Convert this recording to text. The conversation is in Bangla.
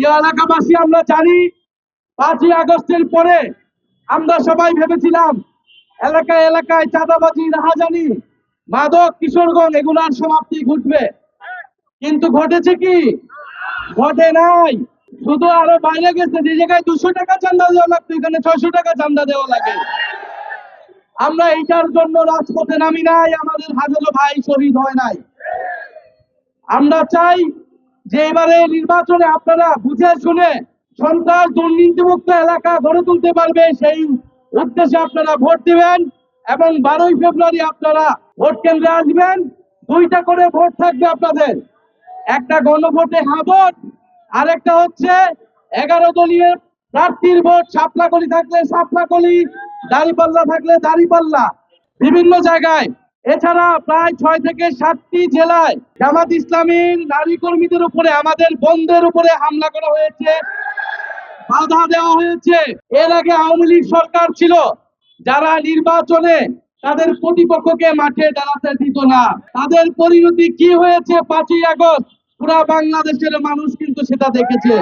প্রিয় এলাকাবাসী, আমরা জানি 5ই আগস্টের পরে আমরা সবাই ভেবেছিলাম এলাকায় এলাকায় চাঁদাবাজি, রাহাজানি, মাদক, কিশোরগঞ্জ এগুলার সমাপ্তি ঘটবে, কিন্তু ঘটেছে কি? ঘটে নাই। শুধু আরো বাইরে গেছে, যে জায়গায় 200 টাকা চাঁদা দেওয়া লাগতো এখানে 600 টাকা চাঁদা দেওয়া লাগে। আমরা এইটার জন্য রাজপথে নামি নাই, আমাদের হাজারো ভাই শহীদ হয় নাই। আমরা চাই যে এবারে নির্বাচনে আপনারা বুঝে শুনে সন্ত্রাস দুর্নীতিমুক্ত এলাকা গড়ে তুলতে পারবে, সেই উদ্দেশ্যে আপনারা ভোট দিবেন এবং 12ই ফেব্রুয়ারি আপনারা ভোট কেন্দ্রে আসবেন। 2টা করে ভোট থাকবে আপনাদের, একটা গণভোটে হ্যাঁ ভোট, আরেকটা হচ্ছে 11 দলীয় প্রার্থীর ভোট। শাপলাকলি থাকলে শাপলাকলি, দাঁড়িপাল্লা থাকলে দাঁড়িপাল্লা, বিভিন্ন জায়গায়। এছাড়া প্রায় 6 থেকে 7টি জেলায় জামাত ইসলামীর নারী কর্মীদের উপরে, আমাদের বোনদের উপরে হামলা করা হয়েছে, বাধা দেওয়া হয়েছে। এর আগে আওয়ামী লীগ সরকার ছিল, যারা নির্বাচনে তাদের প্রতিপক্ষকে মাঠে দাঁড়াতে দিত না, তাদের পরিণতি কি হয়েছে 5ই আগস্ট পুরা বাংলাদেশের মানুষ কিন্তু সেটা দেখেছে।